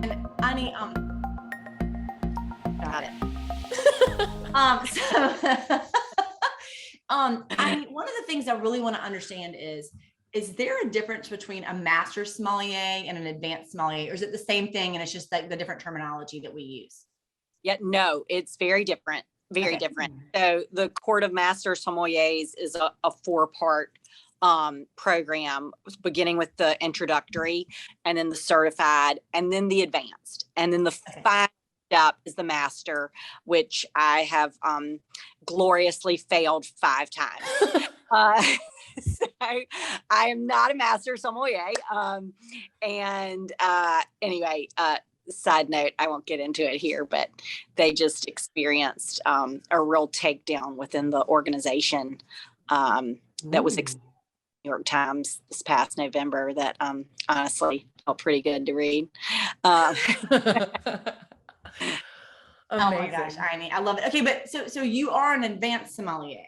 And Ani, Got it. One of the things I really want to understand is there a difference between a master sommelier and an advanced sommelier, or is it the same thing and it's just like the different terminology that we use? Yeah, no, it's very different. Very different. So the Court of Master Sommeliers is a 4-part program, beginning with the introductory, and then the certified, and then the advanced, and then the final step is the master, which I have gloriously failed 5 times. So I am not a master sommelier. Anyway, side note, I won't get into it here, but they just experienced a real takedown within the organization that was New York Times this past November that honestly felt pretty good to read. Oh my gosh, I love it. Okay, but so you are an advanced sommelier.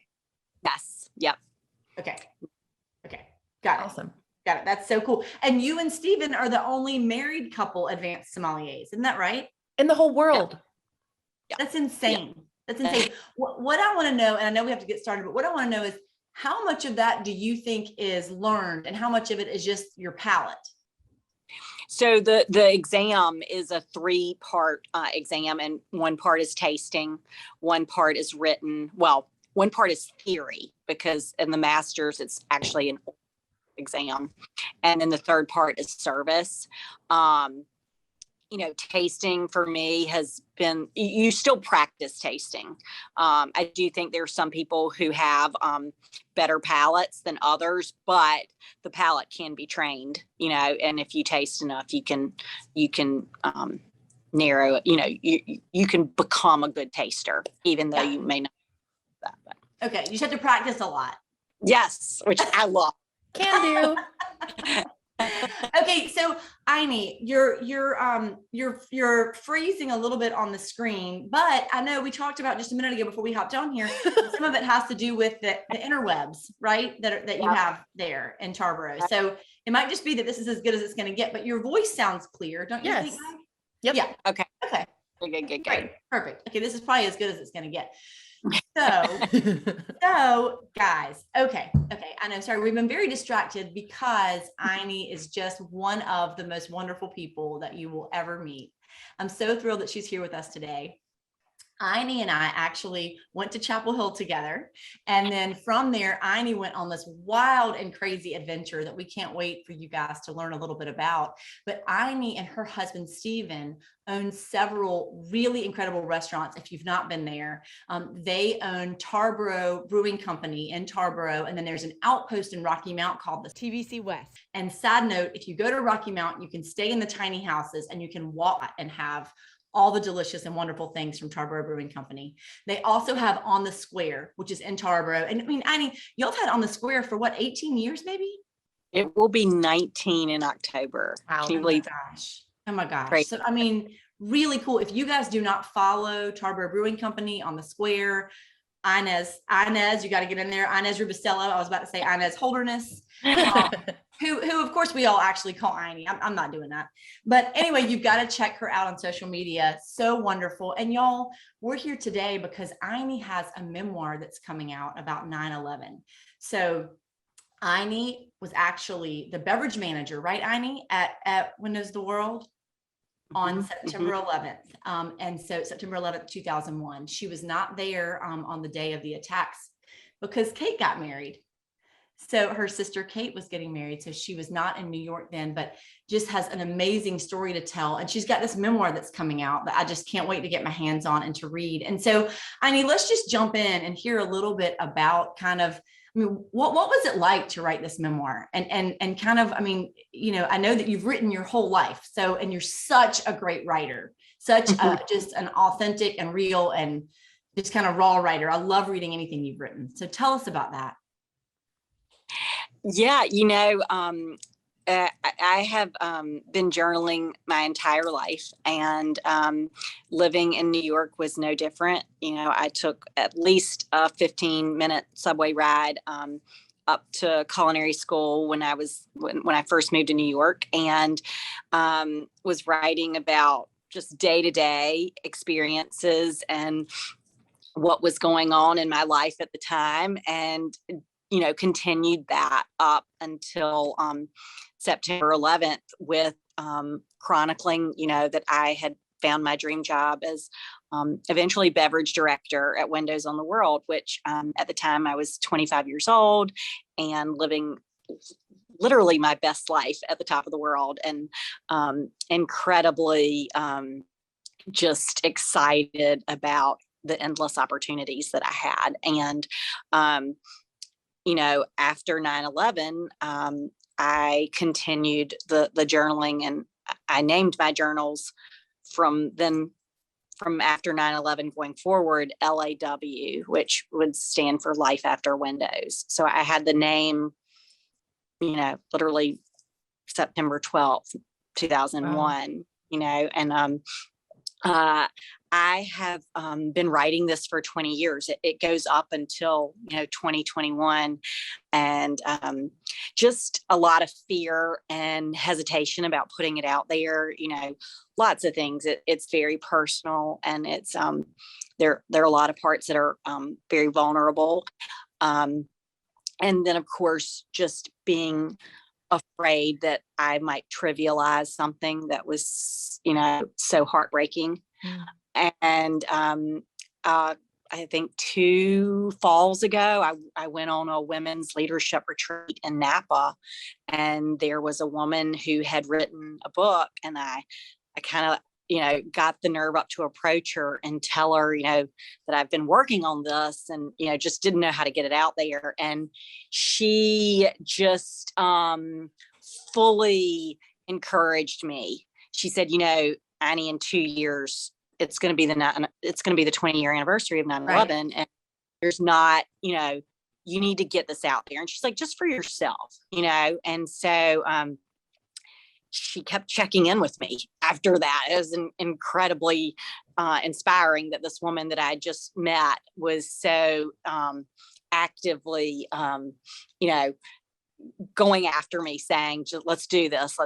Yes. Yep. Okay. Got it. Awesome. Got it. That's so cool. And you and Steven are the only married couple advanced sommeliers. Isn't that right? In the whole world. Yep. That's insane. Yep. That's insane. What I want to know, and I know we have to get started, but what I want to know is how much of that do you think is learned and how much of it is just your palate? So the exam is a 3-part exam, and 1 part is tasting, 1 part is written. Well, 1 part is theory, because in the master's, it's actually an exam. And then the 3rd part is service. Tasting for me has been, you still practice tasting. I do think there are some people who have better palates than others, but the palate can be trained, and if you taste enough, you can narrow it, you can become a good taster, even though you may not do that. But. Okay. You just have to practice a lot. Yes. Which I love. Can do. Okay, so Ini, you're freezing a little bit on the screen, but I know we talked about just a minute ago before we hopped on here. Some of it has to do with the interwebs, right? That you have there in Tarboro. So it might just be that this is as good as it's going to get, but your voice sounds clear, don't you think? Yep. Yeah. Okay. Good. Great. Perfect. Okay, this is probably as good as it's going to get. So guys, okay. I know, sorry, we've been very distracted because Ini is just one of the most wonderful people that you will ever meet. I'm so thrilled that she's here with us today. Ini and I actually went to Chapel Hill together. And then from there, Ini went on this wild and crazy adventure that we can't wait for you guys to learn a little bit about. But Ini and her husband, Steven, own several really incredible restaurants. If you've not been there, they own Tarboro Brewing Company in Tarboro. And then there's an outpost in Rocky Mount called the TBC West. And side note, if you go to Rocky Mount, you can stay in the tiny houses and you can walk and have all the delicious and wonderful things from Tarboro Brewing Company. They also have On the Square, which is in Tarboro. And I mean, Ini, y'all have had On the Square for what, 18 years maybe? It will be 19 in October. Wow. Can you believe? Oh my gosh. Great. So, I mean, really cool. If you guys do not follow Tarboro Brewing Company On the Square, Inez, you got to get in there. Inez Ribustello. I was about to say Inez Holderness, who of course we all actually call Ini. I'm not doing that. But anyway, you've got to check her out on social media. So wonderful. And y'all, we're here today because Ini has a memoir that's coming out about 9/11. So Ini was actually the beverage manager, right, Ini, at Windows the World? On September 11th. And so September 11th, 2001, she was not there on the day of the attacks because Kate got married. So her sister Kate was getting married. So she was not in New York then, but just has an amazing story to tell. And she's got this memoir that's coming out that I just can't wait to get my hands on and to read. And so, I mean, let's just jump in and hear a little bit about kind of, I mean, what was it like to write this memoir? And kind of, I mean, I know that you've written your whole life. So, and you're such a great writer, such just an authentic and real and just kind of raw writer. I love reading anything you've written. So tell us about that. Yeah, I have been journaling my entire life, and living in New York was no different. I took at least a 15-minute subway ride up to culinary school when I first moved to New York, and was writing about just day-to-day experiences and what was going on in my life at the time, and continued that up until September 11th with chronicling that I had found my dream job as eventually beverage director at Windows on the World, which at the time I was 25 years old and living literally my best life at the top of the world, and incredibly just excited about the endless opportunities that I had. And after 9/11, I continued the journaling, and I named my journals from after 9/11 going forward, LAW, which would stand for Life After Windows. So I had the name, literally September 12th, 2001, and I have been writing this for 20 years. It goes up until 2021, and just a lot of fear and hesitation about putting it out there. Lots of things. It's very personal, and it's there are a lot of parts that are very vulnerable, and then of course just being afraid that I might trivialize something that was so heartbreaking. And I think 2 falls ago, I went on a women's leadership retreat in Napa, and there was a woman who had written a book, and I kind of got the nerve up to approach her and tell her that I've been working on this, and just didn't know how to get it out there. And she just fully encouraged me. She said, Annie, in 2 years it's going to be the 20-year anniversary of 9/11, right. And there's not, you need to get this out there. And she's like, just for yourself, and so she kept checking in with me after that. It was incredibly inspiring that this woman that I just met was so actively, going after me, saying, let's do this.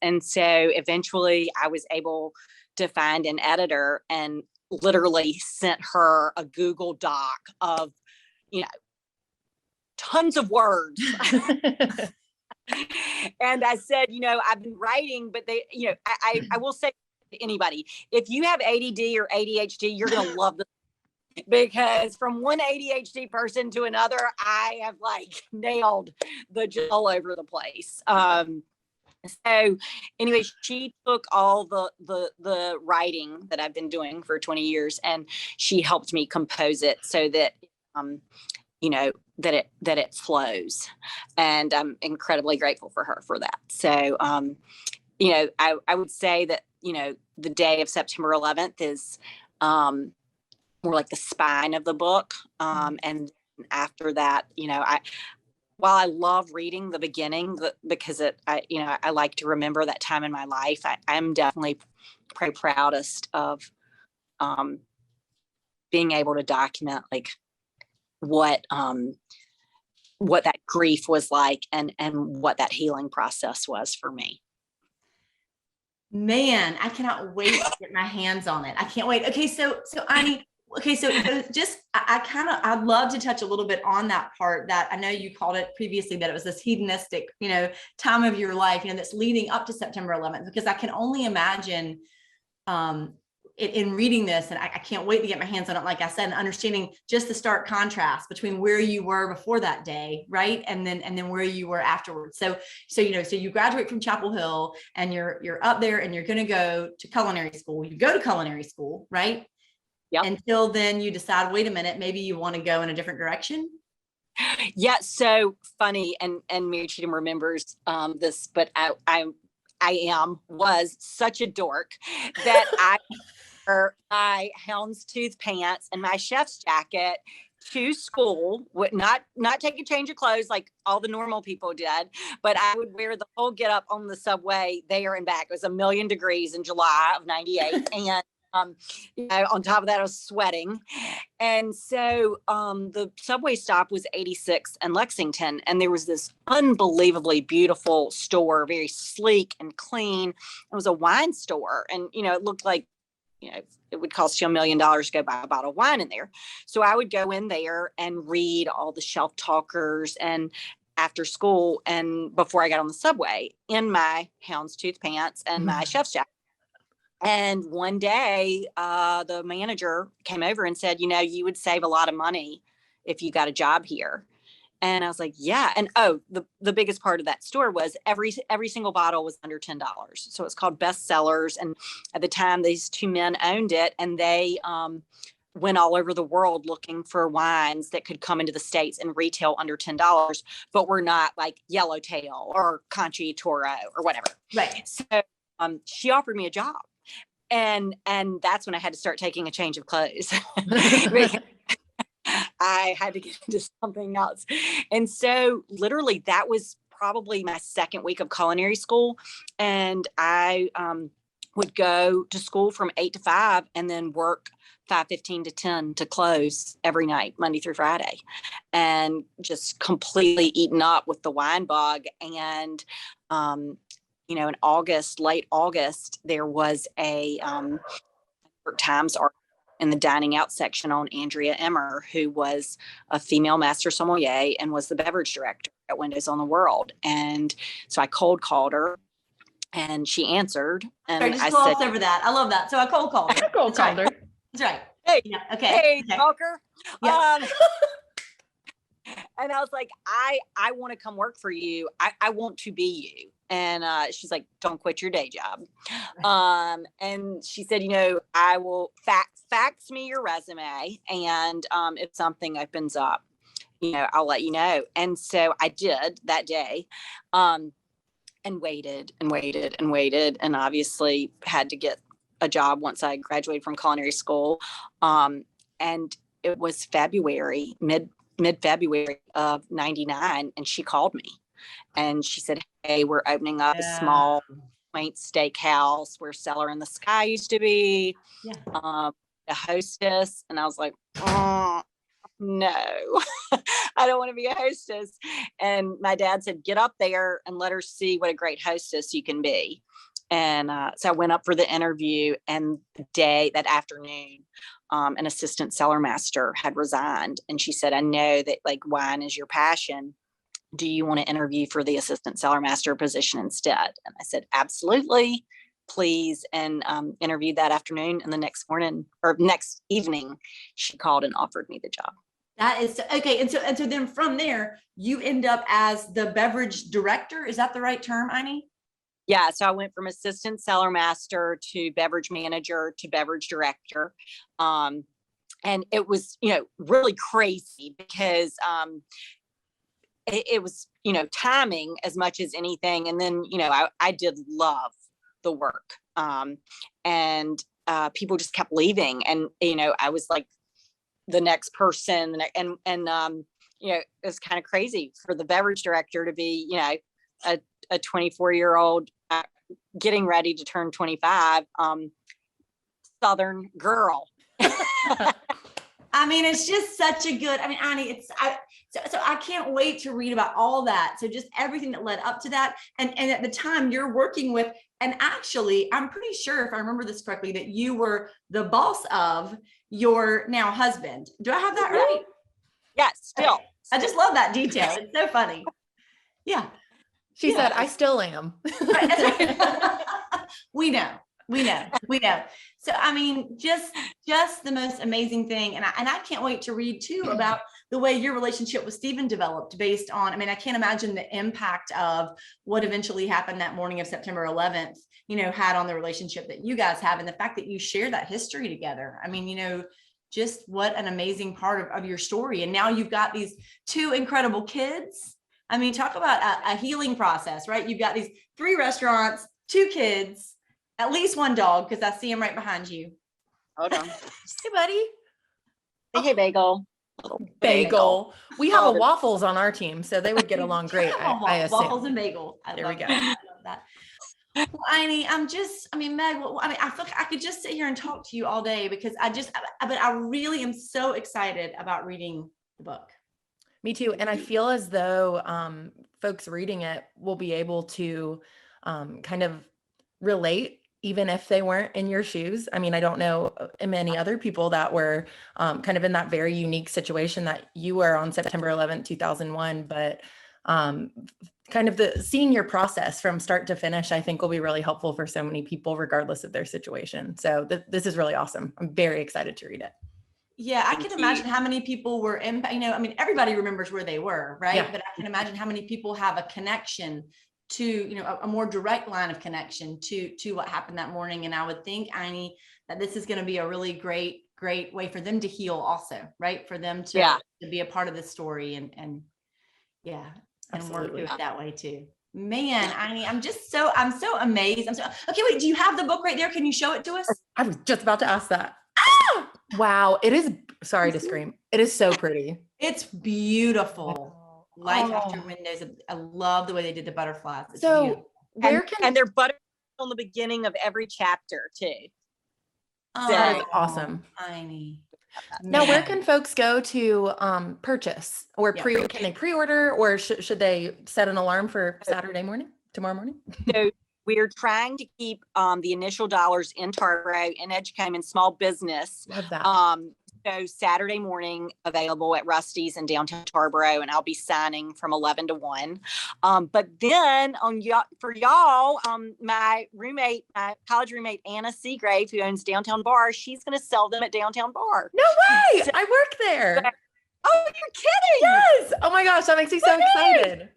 And so eventually I was able to find an editor and literally sent her a Google Doc of, tons of words. And I said, I've been writing, but they, I will say to anybody, if you have ADD or ADHD, you're going to love this, because from one ADHD person to another, I have nailed the all over the place. So anyway, she took all the writing that I've been doing for 20 years, and she helped me compose it so that, that it flows. And I'm incredibly grateful for her for that. So, I would say that, the day of September 11th is more like the spine of the book. And after that, while I love reading the beginning, because I like to remember that time in my life, I'm definitely pretty proudest of being able to document what that grief was like, and what that healing process was for me. Man, I cannot wait to get my hands on it. I can't wait. Okay, so Annie, just I'd love to touch a little bit on that part that I know you called it previously, that it was this hedonistic, time of your life, that's leading up to September 11th, because I can only imagine in reading this, and I can't wait to get my hands on it, like I said, and understanding just the stark contrast between where you were before that day, right, and then where you were afterwards. So you graduate from Chapel Hill, and you're up there, and you're going to go to culinary school. You go to culinary school, right? Yep. Until then you decide, wait a minute, maybe you want to go in a different direction. Yeah. So funny. And Mary Cheatham remembers this, but I was such a dork that I wore my houndstooth pants and my chef's jacket to school, would not take a change of clothes like all the normal people did, but I would wear the whole get up on the subway there and back. It was 1,000,000 degrees in July of '98. And On top of that, I was sweating. And so the subway stop was 86 and Lexington. And there was this unbelievably beautiful store, very sleek and clean. It was a wine store. And, it looked like, it would cost you $1 million to go buy a bottle of wine in there. So I would go in there and read all the shelf talkers and after school and before I got on the subway in my houndstooth pants and my chef's jacket. And one day, the manager came over and said, you would save a lot of money if you got a job here. And I was like, yeah. And the biggest part of that store was every single bottle was under $10. So it's called Best Sellers. And at the time, these two men owned it, and they went all over the world looking for wines that could come into the States and retail under $10, but were not like Yellowtail or Conchi Toro or whatever. Right. So she offered me a job. And that's when I had to start taking a change of clothes. I had to get into something else. And so literally that was probably my second week of culinary school. And I would go to school from 8 to 5 and then work 5:15 to 10 to close every night, Monday through Friday, and just completely eaten up with the wine bug. And, in August, late August, there was a New York Times article in the dining out section on Andrea Emmer, who was a female master sommelier and was the beverage director at Windows on the World. And so I cold called her and she answered. And Sorry, just I gloss said, over that. I love that. So I cold called her. Cold called her. That's right. hey, Yeah. Okay. hey, Okay. talker. Yeah. And I was like, I want to come work for you. I want to be you. And she's like, don't quit your day job. And she said, I will fax me your resume. And if something opens up, I'll let you know. And so I did that day, and waited and waited and waited. And obviously had to get a job once I graduated from culinary school. And it was February, mid-February of 99. And she called me and she said, hey, we're opening up a small quaint steakhouse where Cellar in the Sky used to be, a hostess. And I was like, oh, no, I don't want to be a hostess. And my dad said, get up there and let her see what a great hostess you can be. And so I went up for the interview, and that afternoon, an assistant cellar master had resigned. And she said, I know that like wine is your passion. Do you want to interview for the assistant cellar master position instead? And I said, absolutely, please. And interviewed that afternoon, and the next morning or next evening, she called and offered me the job. That is okay. And so then from there, you end up as the beverage director. Is that the right term, Ine? Yeah. So I went from assistant cellar master to beverage manager to beverage director. And it was, really crazy because it was, timing as much as anything. And then, I did love the work. And people just kept leaving. And, I was like the next person. And it was kind of crazy for the beverage director to be, a 24-year-old getting ready to turn 25, Southern girl. I mean, it's just such a good, Annie, so I can't wait to read about all that. So just everything that led up to that. And at the time you're working with, and actually, I'm pretty sure if I remember this correctly, that you were the boss of your now husband. Do I have that right? Yes, still. Okay. I just love that detail. It's so funny. Yeah. She said, I still am. We know. So, just the most amazing thing. And I can't wait to read too about the way your relationship with Stephen developed based on, I can't imagine the impact of what eventually happened that morning of September 11th, had on the relationship that you guys have. And the fact that you share that history together. Just what an amazing part of your story. And now you've got these two incredible kids. Talk about a healing process, right? You've got these 3 restaurants, 2 kids, at least 1 dog, because I see him right behind you. Hold on. Hey, buddy. Hey, Bagel. Bagel. We have a waffles on our team, so they would get along great. I assume. Waffles and bagel. There we go. I love that. Well, Meg, I feel like I could just sit here and talk to you all day because but I really am so excited about reading the book. Me too. And I feel as though folks reading it will be able to kind of relate, even if they weren't in your shoes. I mean, I don't know many other people that were kind of in that very unique situation that you were on September 11th, 2001, but kind of seeing your process from start to finish, I think will be really helpful for so many people, regardless of their situation. So this is really awesome. I'm very excited to read it. Yeah, I can imagine how many people were in, everybody remembers where they were, right? Yeah. But I can imagine how many people have a connection to, a more direct line of connection to what happened that morning. And I would think, Iny, that this is going to be a really great way for them to heal also, right? For them to be a part of the story and work through it that way too. Man, Iny, I'm so amazed. Okay, wait, do you have the book right there? Can you show it to us? I was just about to ask that. Wow, it is, sorry to scream. It is so pretty. It's beautiful. Life after windows. I love the way they did the butterflies. It's so beautiful. And they're butterflies on the beginning of every chapter too. That is awesome. Tiny. Now, where can folks go to purchase or can they pre-order, or should they set an alarm for tomorrow morning? So we're trying to keep the initial dollars in Tarboro and educate in small business. Love that. So Saturday morning available at Rusty's in downtown Tarboro, and I'll be signing from 11 to 1. But then for y'all, my college roommate, Anna Seagrave, who owns Downtown Bar, she's going to sell them at Downtown Bar. No way! I work there. Oh, you're kidding? Yes! Oh my gosh, that makes me so excited.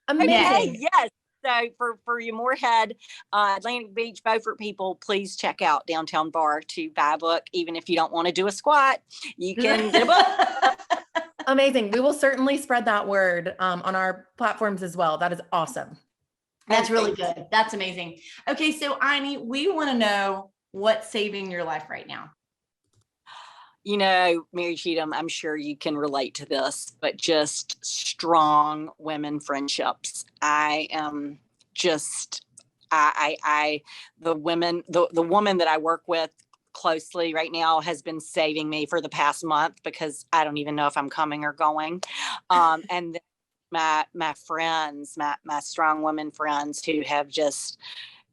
Amazing. Okay, yes. So for you Moorhead, Atlantic Beach, Beaufort people, please check out Downtown Bar to buy a book. Even if you don't want to do a squat, you can get a book. Amazing. We will certainly spread that word on our platforms as well. That is awesome. That's really good. That's amazing. Okay, so Iny, we want to know what's saving your life right now. Mary Cheatham, I'm sure you can relate to this, but just strong women friendships. I am just, the woman that I work with closely right now has been saving me for the past month because I don't even know if I'm coming or going. And then my friends, my strong women friends who have just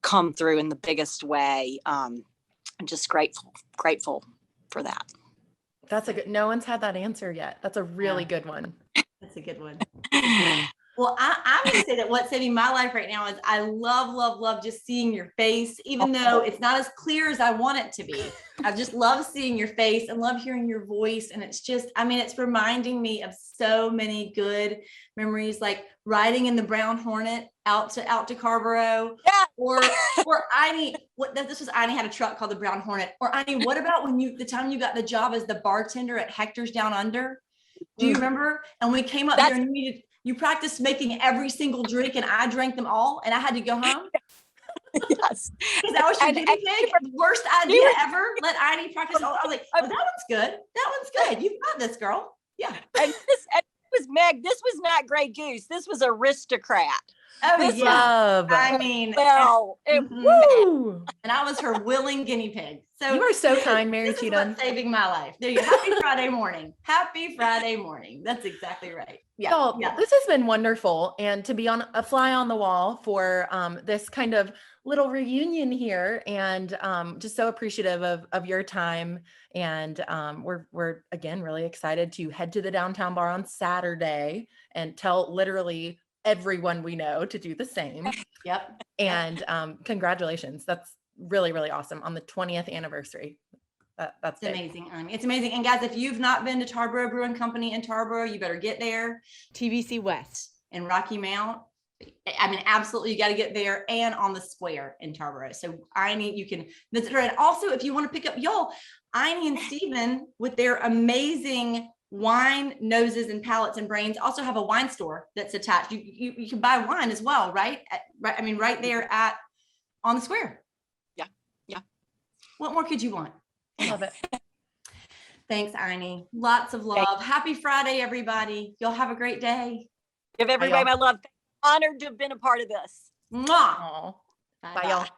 come through in the biggest way. I'm just grateful for that. That's no one's had that answer yet. That's a really good one. That's a good one. Well, I'm going to say that what's saving my life right now is I love just seeing your face, even though it's not as clear as I want it to be. I just love seeing your face and love hearing your voice. And it's just, it's reminding me of so many good memories, like riding in the Brown Hornet out to Carborough. Yeah. Or Iny, this was Iny had a truck called the Brown Hornet. Or Iny, what about the time you got the job as the bartender at Hector's Down Under? Do you remember? And we came up there and you practiced making every single drink, and I drank them all, and I had to go home. Yes. That was your guinea pig. Worst idea ever. Let Iny practice all. I was like, oh, that one's good. That one's good. You've got this, girl. Yeah. And this was Meg. This was not Grey Goose. This was Aristocrat. Oh, this love. Woo! And I was her willing guinea pig. So you are so kind, Mary Cheatham. This is what's saving my life. There you go. Happy Friday morning. Happy Friday morning. That's exactly right. Yeah. This has been wonderful. And to be on a fly on the wall for this kind of little reunion here, and just so appreciative of your time. And we're again really excited to head to the Downtown Bar on Saturday and tell literally everyone we know to do the same. Yep. And congratulations. That's really, really awesome on the 20th anniversary. That's amazing. It's amazing. And guys, if you've not been to Tarboro Brewing Company in Tarboro, you better get there. TBC West in Rocky Mount. Absolutely, you got to get there, and on the square in Tarboro. So you can visit her. And also, if you want to pick up Iny and Steven with their amazing wine noses and palates and brains also have a wine store that's attached. You can buy wine as well, right? Right there on the square. Yeah. What more could you want? Love it. Thanks, Iny. Lots of love. Happy Friday, everybody. Y'all have a great day. Give everybody my love. Honored to have been a part of this. Mwah. Bye, y'all.